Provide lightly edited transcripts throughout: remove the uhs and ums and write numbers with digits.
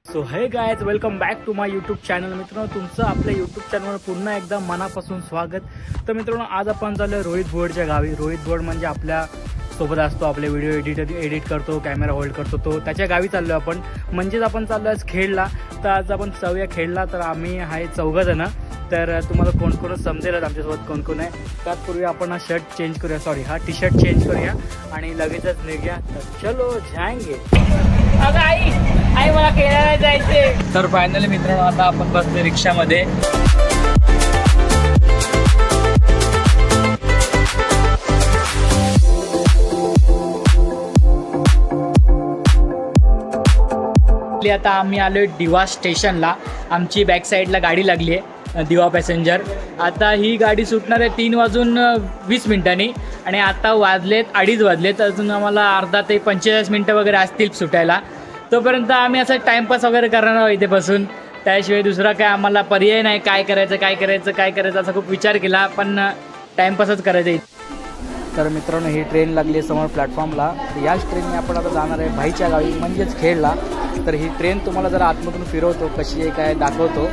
So hey guys, welcome back to my YouTube channel. मित्रांनो, तुमचं आपल्या यूट्यूब चॅनलवर पुन्हा एकदा मनापासून स्वागत. तर मित्रांनो, आज आपण चाललो रोहित भोडच्या गावी. रोहित भोड म्हणजे आपल्या सोबत असतो, आपले व्हिडिओ एडिट करतो, कॅमेरा होल्ड करतो, तो त्याच्या गावी चाललो आपण. म्हणजेच आपण चाललो आज खेडला. तर आज आपण जाऊया खेडला. तर आम्ही आहे 4 जण. तर तुम्हाला कोण कोण समजेलच आमच्यासोबत कोण कोण आहे. त्यापूर्वी आपण हा शर्ट चेंज करूया, सॉरी हा टी शर्ट चेंज करूया आणि लगेचच निघूया. तर चलो जाएंगे. अगं आई मला खेळायला जायचे. तर फायनली मित्रांनो, आता आपण बसलो रिक्षामध्ये. आता आम्ही आलोय दिवा स्टेशनला. आमची बॅक साईडला गाडी लागली आहे, दिवा पॅसेंजर. आता ही गाडी सुटणार आहे 3:20 आणि आता वाजलेत 2:30 वाजलेत. अजून आम्हाला अर्धा ते 45 मिनटं वगैरे असतील सुटायला. तोपर्यंत आम्ही असं टाईमपास वगैरे करणार आहोत इथे बसून. त्याशिवाय दुसरा काय आम्हाला पर्याय नाही. काय करायचं असा खूप विचार केला, पण टाईमपासच करायचं आहे. तर मित्रांनो, ही ट्रेन लागली आहे समोर प्लॅटफॉर्मला. याच ट्रेनने आपण आता जाणार आहे भाईच्या गावी, म्हणजेच खेडला. तर ही ट्रेन तुम्हाला जरा आतमधून फिरवतो, कशी आहे काय दाखवतो.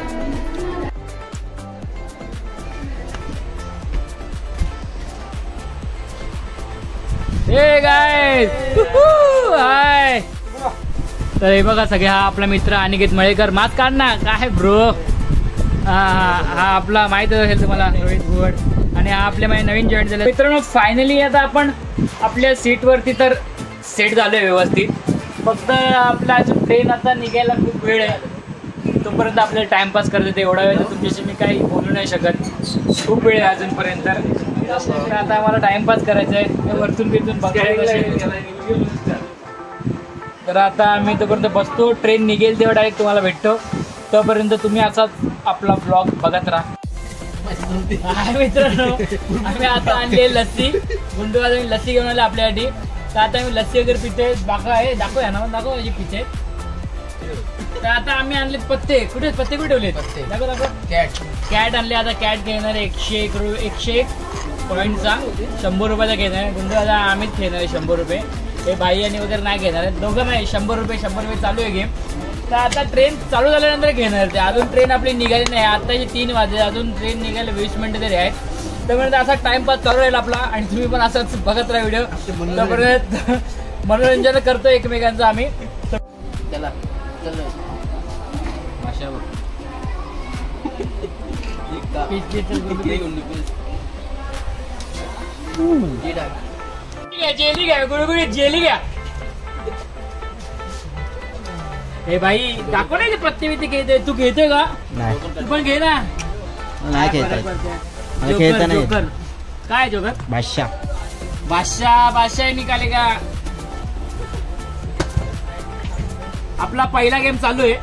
हे गाईज, हाय. तर हे बघा, सगळे हा आपला मित्र अनिकेत मळेकर. मास्क काढ ना. काय ब्रो, हा आपला माहितच असेल तुम्हाला, रोहित भोड. आणि हा आपल्या माझे नवीन जॉईन झाले. मित्रांनो, फायनली आता आपण आपल्या सीटवरती तर सेट झालोय व्यवस्थित. फक्त आपला अजून ट्रेन आता निघायला खूप वेळ आहे. तोपर्यंत आपल्याला टाइमपास करत येते. एवढा वेळ तुमच्याशी मी काही बोलू नाही शकत, खूप वेळ आहे अजूनपर्यंत. तर आता आम्हाला टाइमपास करायचा आहे, वरतून बिरतून बघायचं. तर आता आम्ही तोपर्यंत बसतो. ट्रेन निघेल तेव्हा डायरेक्ट तुम्हाला भेटतो. तोपर्यंत तुम्ही असाच आपला ब्लॉग बघत राहा. मित्रांनो, आम्ही आता आणली लस्सी. गुंडूबाजून लस्सी घेऊन आले आपल्यासाठी. तर आता आम्ही लस्सी वगैरे पिते. दाखवूया ना, दाखव माझे पिते. तर आता आम्ही आणले पत्ते. कुठे ठेवले? दाखव. कॅट आणले. आता कॅट घेणार 101 पॉईंटचा 100 रुपयाचा घेणार आहे. गुंडूबाजा आम्हीच घेणार आहे 100 रुपये. हे बाई आणि वगैरे नाही घेणार आहेत, दोघं नाही. 100 रुपये चालू आहे गेम. तर आता ट्रेन चालू झाल्यानंतर घेणार ते. अजून ट्रेन आपली निघाली नाही. आताची 3 वाजले, अजून ट्रेन निघायला 20 मिनिटं तरी आहेत. त्यामुळे असा टाइमपास चालू राहील आपला. आणि तुम्ही पण असंच बघत राहा व्हिडिओ. त्यापर्यंत मनोरंजन करतो एकमेकांचं आम्ही. चला जेली घ्या, गुळगुळीत जेली घ्या. हे भाई दाखव नाही, पत्ते बित्ते घेतोय. तू घेतोय का? तू पण घे ना. नाही जोकर. काय जोकर? बादशाह निकाले का? आपला पहिला गेम चालू आहे.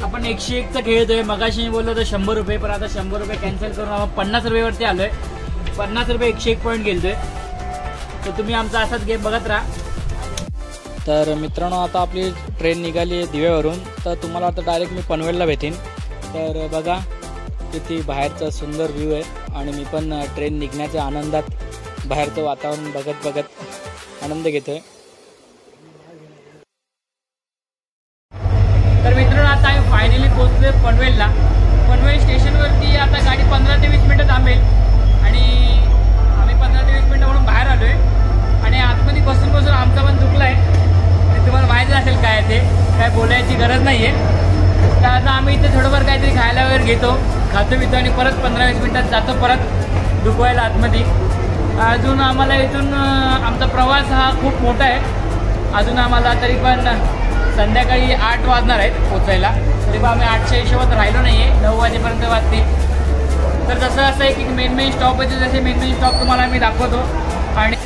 आपण 101चा खेळतोय. मगाशी मी बोललो तर 100 रुपये, पण आता 100 रुपये कॅन्सल करून आपण 50 रुपयेवरती आलोय. 50 रुपये 101 पॉईंट खेळतोय. तर तुम्ही आमचा असाच गेम बघत राहा. तर मित्रांनो, आता आपली ट्रेन निघाली आहे दिव्यावरून. तर तुम्हाला आता डायरेक्ट मी पनवेलला भेटेन. तर बघा किती बाहेरचा सुंदर व्ह्यू आहे. आणि मी पण ट्रेन निघण्याच्या आनंदात बाहेरचं वातावरण बघत आनंद घेतोय. तर मित्रांनो, आता आम्ही फायनली पोहोचलोय पनवेलला. पनवेल स्टेशनवरती आता गाडी 15 ते 20 मिनिटं थांबेल. आणि आम्ही 15 ते 20 मिनिटं म्हणून बाहेर आलोय. आणि आतमध्ये बसून आमचा पण दुखलाय. तुम्हाला माहिती असेल काय ते, काय बोलायची गरज नाही आहे. तर आता आम्ही इथे थोडंफार काहीतरी खायला वगैरे खातो आणि परत 15-20 मिनिटात जातो परत दुखवायला आतमध्ये. अजून आम्हाला इथून आमचा प्रवास हा खूप मोठा आहे. अजून आम्हाला तरी पण संध्याकाळी 8 वाजणार आहेत पोचायला. तरी पण आम्ही 8च्या हिशोबात राहिलो नाही आहे, 9 वाजेपर्यंत वाजतील. तर जसं असं आहे की मेन स्टॉप आहे, जसे मेन स्टॉप तुम्हाला मी दाखवतो. आणि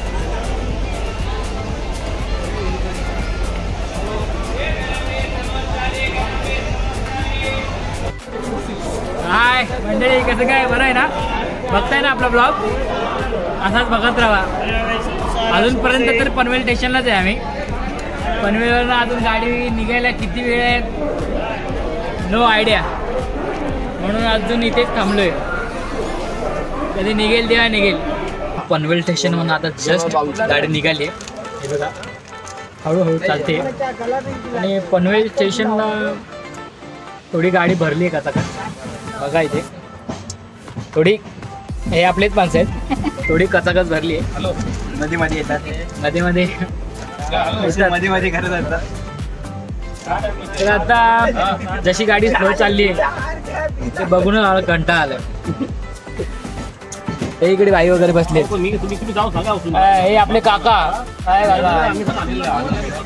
हाय मंडळी, कसं काय, बरं आहे ना? बघताय ना आपला ब्लॉग? असाच बघत राहा. अजूनपर्यंत तर पनवेल स्टेशनलाच आहे आम्ही. पनवेलवरून अजून गाडी निघायला किती वेळ आहे नो आयडिया. म्हणून अजून इथेच थांबलोय. कधी निघेल तेव्हा निघेल. पनवेल स्टेशन म्हणून आता जस्ट गाडी निघाली आहे. हे बघा हळूहळू चालते. आणि पनवेल स्टेशनला थोडी गाडी भरली आहे का बघा इथे थोडी हे आपलेच माणसं आहेत थोडी कचाकच भरली आहे. हॅलो नदीमध्ये येतात मध्ये मध्ये करत असतात. तर आता जशी गाडी स्लो चालली आहे ते बघून कंटाळा आलाय. इकडे बाई वगैरे बसले. तुम्ही जाऊ सांगा. हे आपले काका काय काका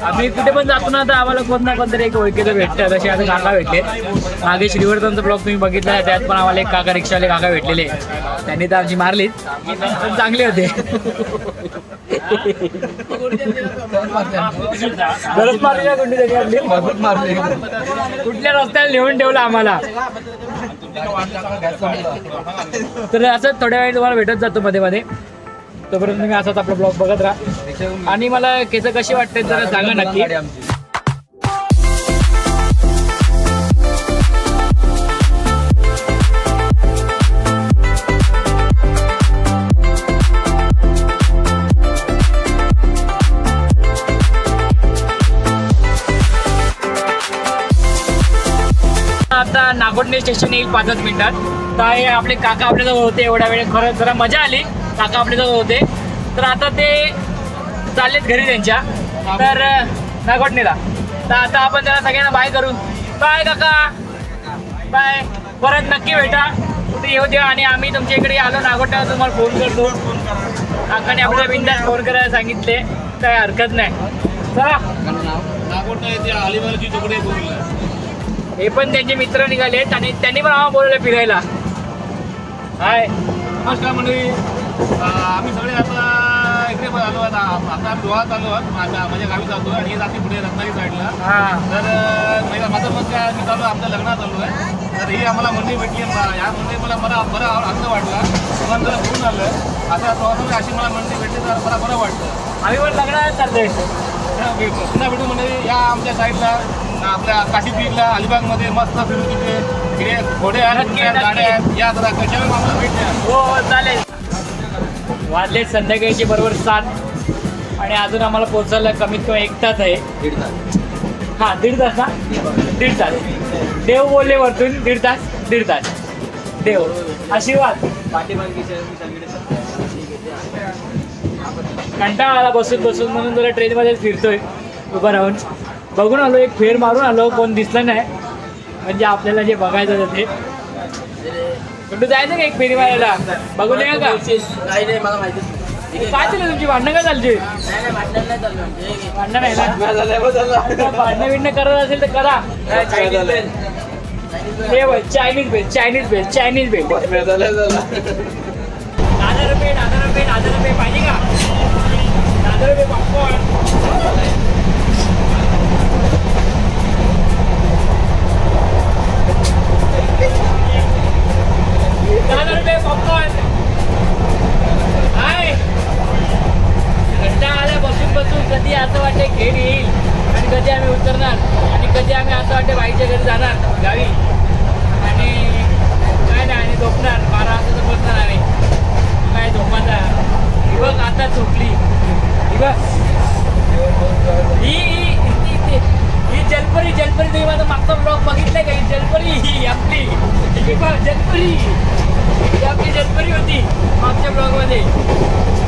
आम्ही कुठे पण जातो ना तर आम्हाला कोण ना कोणतरी एक ओळखीचं भेटतं. तसे आता काका भेटले. मागे श्रीवर्धनचा ब्लॉग तुम्ही बघितला त्यात पण आम्हाला एक काका रिक्षावाले काका भेटलेले. त्यांनी तर आमची मारलीच पण चांगले होते. बरंच मारली ना कुठली तरी आपली मारली कुठल्या रस्त्याला लिहून ठेवलं आम्हाला. तर असं थोड्या वेळ तुम्हाला भेटत जातो मध्ये मध्ये. तोपर्यंत तुम्ही असाच आपला ब्लॉग बघत राहा आणि मला केस कशी वाटते जरा सांगा नक्की. आता नागोठणे स्टेशन येईल 5 मिनिटात. तर हे आपले काका आपल्याजवळ होते एवढ्या वेळ. खरं जरा मजा आली. काका आपल्याजवळ होते तर आता ते चाललेत घरी त्यांच्या तर नागोठणेला. तर आता आपण त्याला सगळ्यांना बाय करू. बाय काका बाय. परत नक्की भेटा कुठे येऊ द्या. आणि आम्ही तुमच्या इकडे आलो नागोठण्याला तुम्हाला फोन करतो. काकाने आपल्याला बिनधास्त फोन करायला सांगितले काय हरकत नाही. चला नागोठणे येते अलिबागची तुकडे बोलला. हे पण त्यांचे मित्र निघालेत आणि त्यांनी पण आम्हाला बोलवले फिरायला. हाय नमस्कार मंडळी. आम्ही सगळे आता इकडे आलो आता आम्ही गोवात आलो आहोत. माझ्या गावी जातो आणि हे जाते पुढे रत्नागिरी साईडला. तर माझं मत काय मी चालू आमच्या लग्नात आलो आहे. तर ही आम्हाला मंडळी भेटली. या मंडळी मला बरं आनंद वाटला. तुम्हाला जरा घेऊन आलं असा प्रवासामध्ये अशी मला मंडळी भेटली तर मला बरं वाटतं. आम्ही पण लग्नात चाललोय. पुन्हा भेटू मंडळी. या आमच्या साईडला आपल्या काशी बीचला अलिबागमध्ये मस्त फिरू. तिथे घोडे आहेत गाड्या आहेत. या जरा कशाला आम्हाला भेट द्या. हो चालेल. वाजले संध्याकाळचे बरोबर 7 आणि अजून आम्हाला पोहोचायला कमीत कमी 1 तास आहे. 1.5 तास. हां 1.5 तास ना 1.5 तास. देव बोलले वरतून 1.5 तास 1.5 तास. देव आशीर्वाद. कंटाळा आला बसून म्हणून जरा ट्रेनमध्येच फिरतोय उभं राहून. बघून आलो एक फेर मारून आलो. कोण दिसलं नाही म्हणजे आपल्याला जे बघायचं होतं ते. कुठं जायचं का एक फेरी मारायला बघून या का. नाही मला माहिती काय चालू तुमची भांडणं काय चालली. भांडणं नाही ना. भांडणं बिंडणं करत असेल तर करा. चायनीज भेल 1000 रुपये पाहिजे का. 1000 रुपये पॉपकॉर्न. 1000 रुपये पॉपकॉर्न. हाय कंटाळा आला बसून कधी असं वाटते खेळ येईल आणि कधी आम्ही उतरणार आणि कधी आम्ही असं वाटते बाईच्या घरी जाणार गावी आणि काय नाही आणि झोपणार. 12 वाजता तर बसणार आम्ही. काय झोपाचा ही बघ आता झोपली. ही बघ ही जलपरी तुम्ही माझा मागचा ब्लॉग बघितलाय का. ही जलपरी ही आपली जलपरी ही आपली जलपरी होती मागच्या ब्लॉगमध्ये.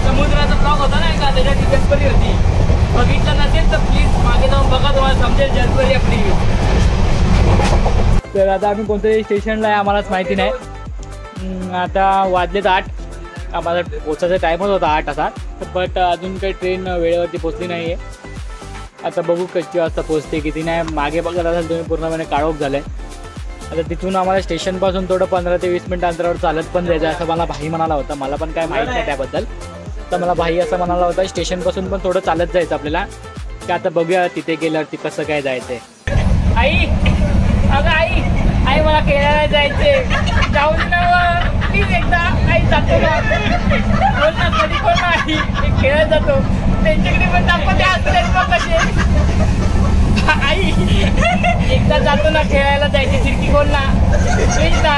समुद्राचा ब्लॉग होता ना का त्याच्यात ती जलपरी होती. बघितलं नसेल तर प्लीज मागे जाऊन बघा तुम्हाला समजेल जलपरी आपली. तर आता आम्ही कोणत्याही स्टेशनला आहे आम्हालाच माहिती नाही. आता वाजलेत 8. आम्हाला पोचायचा टाईमच होता 8 असा. बट अजून काही ट्रेन वेळेवरती पोचली नाही आहे. आता बघू किती वाजता पोचते किती नाही. मागे बघत असाल तुम्ही पूर्णपणे काळोख झालं आहे. आता तिथून आम्हाला स्टेशनपासून थोडं 15 ते 20 मिनिट अंतरावर चालत पण जायचं असं मला भाई म्हणाला होता. मला पण काय माहीत नाही त्याबद्दल. तर मला भाई असं म्हणाला होता स्टेशनपासून पण थोडं चालत जायचं आपल्याला. की आता बघूया तिथे गेल्यावरती कसं काय जायचं आहे. आई अगं आई मला खेळायला जायचे. जाऊन प्लीज एकदा. आई जातो ना बोल ना कधी कोण आई खेळायला जातो. त्यांच्याकडे पण दाखवते असते कसे. आई एकदा जातो ना खेळायला जायचे. खिडकी खोल ना प्लीज ना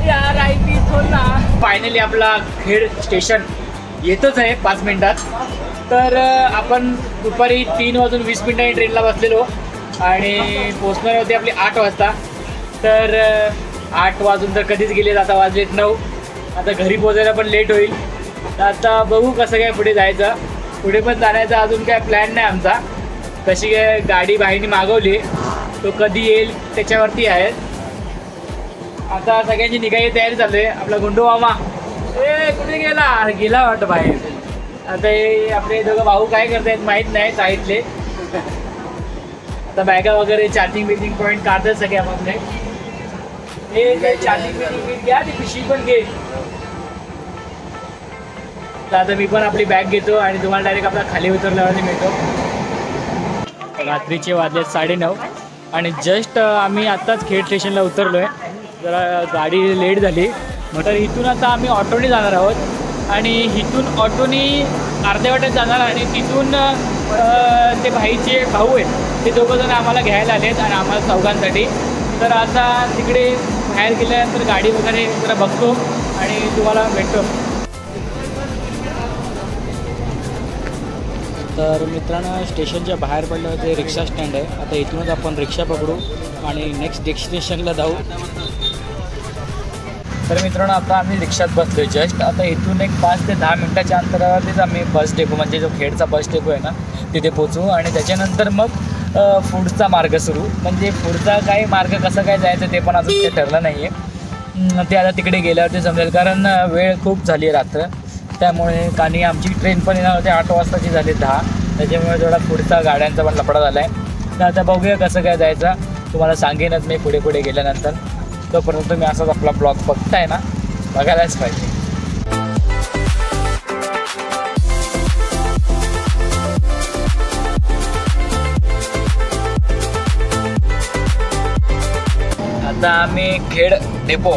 यार. आई प्लीज खोल ना. फायनली आपला खेड स्टेशन येतच आहे 5 मिनिटात. तर आपण दुपारी 3 वाजून 20 मिनिटांनी ट्रेनला बसलेलो आणि पोचणार होते आपली 8 वाजता. तर 8 वाजून तर कधीच गेले, आता वाजलेत 9. आता घरी पोचायला पण लेट होईल. तर आता बघू कसं काय पुढे जायचं. पुढे पण जाण्याचा अजून काय प्लॅन नाही आमचा. कशी काय गाडी बाईंनी मागवली, तो कधी येईल त्याच्यावरती आहे. आता सगळ्यांची निघायची तयारी चालू आहे. आपला गुंडू मामा कुठे गेला वाटतं बाहेर. आता हे आपले दोघं भाऊ काय करतायत माहीत नाही साईडले. आता बॅगा वगैरे चार्जिंग बिर्जिंग पॉईंट काढतात सगळे आपले. हे चार्जिंग बिर्जिंग घ्या, ती पिशवी पण घे. तर आता मी पण आपली बॅग घेतो आणि तुम्हाला डायरेक्ट आपला खाली उतरल्यावरती मिळतो. रात्रीचे वाजले 9:30 आणि जस्ट आम्ही आत्ताच खेड स्टेशनला उतरलो आहे. जरा गाडी लेट झाली. तर इथून आता आम्ही ऑटोने जाणार आहोत आणि इथून ऑटोनी अर्ध्या वाटेत जाणार आणि तिथून ते भाईचे भाऊ आहेत ते दोघंजण आम्हाला घ्यायला आलेत आणि आम्हाला चौघांसाठी. तर आता तिकडे बाहेर गेल्यानंतर गाडी वगैरे जरा बघतो आणि तुम्हाला भेटतो. तर मित्रांनो स्टेशनच्या बाहेर पडलं ते रिक्षा स्टँड आहे. आता इथूनच आपण रिक्षा पकडू आणि नेक्स्ट डेस्टिनेशनला जाऊ. तर मित्रांनो आता आम्ही रिक्षात बसलो जस्ट. आता इथून एक 5 ते 10 मिनटाच्या अंतरावरतीच आम्ही बस डेपो म्हणजे जो खेडचा बस डेपो आहे ना तिथे पोचू आणि त्याच्यानंतर मग पुढचा मार्ग सुरू. म्हणजे पुढचा काय मार्ग कसं काय जायचं ते पण अजून काही ठरलं नाही आहे. ते आता तिकडे गेल्यावरती समजेल कारण वेळ खूप झाली आहे रात्र. त्यामुळे आणि आमची ट्रेन पण येणार होती 8 वाजताची झाली 10. त्याच्यामुळे थोडा पुढचा गाड्यांचा पण लफडा झाला आहे. तर आता बघूया कसं काय जायचं. तुम्हाला सांगेनच मी पुढे पुढे गेल्यानंतर. तोपर्यंत तुम्ही असाच आपला ब्लॉग बघताय ना, बघायलाच पाहिजे. आता आम्ही खेड डेपो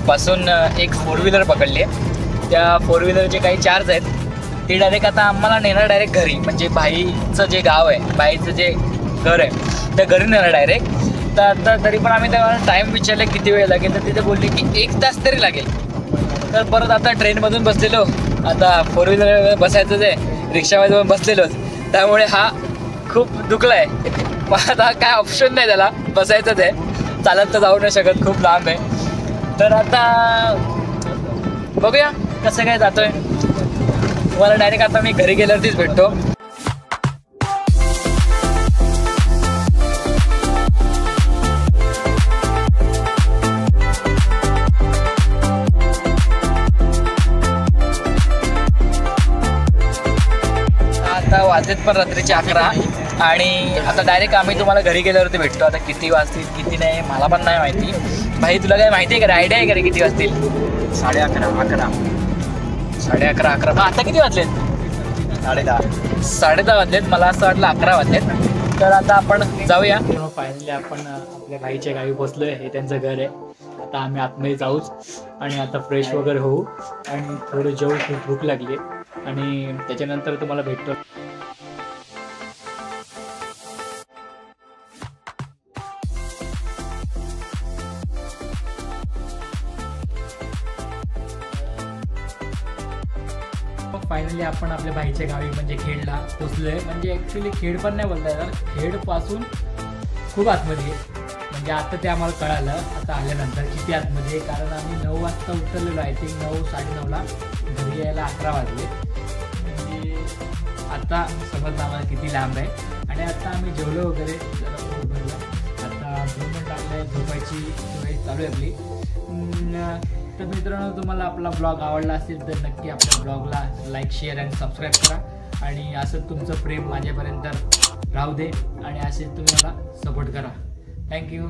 पासून एक 4 व्हीलर पकडली आहे. त्या 4 व्हीलरचे काही चार्ज आहेत. ते डायरेक्ट आता आम्हाला नेणार डायरेक्ट घरी. म्हणजे भाईचं जे गाव आहे, भाईचं जे घर आहे त्या घरी नेणार डायरेक्ट. तर आता तरी पण आम्ही तेव्हा टाईम विचारले किती वेळ लागेल. तर तिथे बोलले की 1 तास तरी लागेल. तर परत आता ट्रेनमधून बसलेलो, आता 4 व्हीलर बसायचंच आहे, रिक्षामध्ये पण बसलेलोच. त्यामुळे हा खूप दुखला आहे. पण आता काय ऑप्शन नाही त्याला, बसायचंच आहे. चालत तर जाऊ नाही शकत, खूप लांब आहे. तर आता बघूया कसं काय जातोय. तुम्हाला डायरेक्ट आता मी घरी गेल्यावरतीच भेटतो. आता वाजलेत पण रात्रीचे 11 आणि आता डायरेक्ट आम्ही तुम्हाला घरी गेल्यावरती भेटतो. आता किती वाजतील किती नाही मला पण नाही माहिती. भाई तुला काय माहिती आहे का, आयडिया आहे का रे किती वाजतील? 11:30. आता किती वाजलेत? 10:30 वाजलेत. मला असं वाटलं 11 वाजलेत. तर आता आपण जाऊया. फायनली आपण आपल्या भाईच्या गावी पोचलो आहे. हे त्यांचं घर आहे. आता आम्ही आतमध्ये जाऊच आणि आता फ्रेश वगैरे होऊ आणि थोडं जेवू. खूप भूक लागली आणि त्याच्यानंतर तुम्हाला भेटतो. फायनली आपण आपल्या भाईच्या गावी म्हणजे खेडला पोचलो आहे. म्हणजे ॲक्च्युली खेड पण नाही बोलता येणार, खेडपासून खूप आतमध्ये आहे. म्हणजे आता ते आम्हाला कळालं आता आल्यानंतर किती आतमध्ये. कारण आम्ही 9 वाजता उतरलेलो. I think 9, 9:30ला. घरी यायला 11 वाजले. म्हणजे आता समजलं आम्हाला किती लांब आहे. आणि आता आम्ही जेवलो वगैरे जरा भरला. आता 2 मिनिट लागले झोपायची वेळ चालू आहे आपली. तर मित्रांनो तुम्हाला आपला ब्लॉग आवडला असेल तर नक्की आपल्या ब्लॉगला लाईक, शेअर आणि सबस्क्राईब करा. आणि असं तुमचं प्रेम माझ्यापर्यंत राहू दे आणि असेच तुम्ही मला सपोर्ट करा. थँक्यू.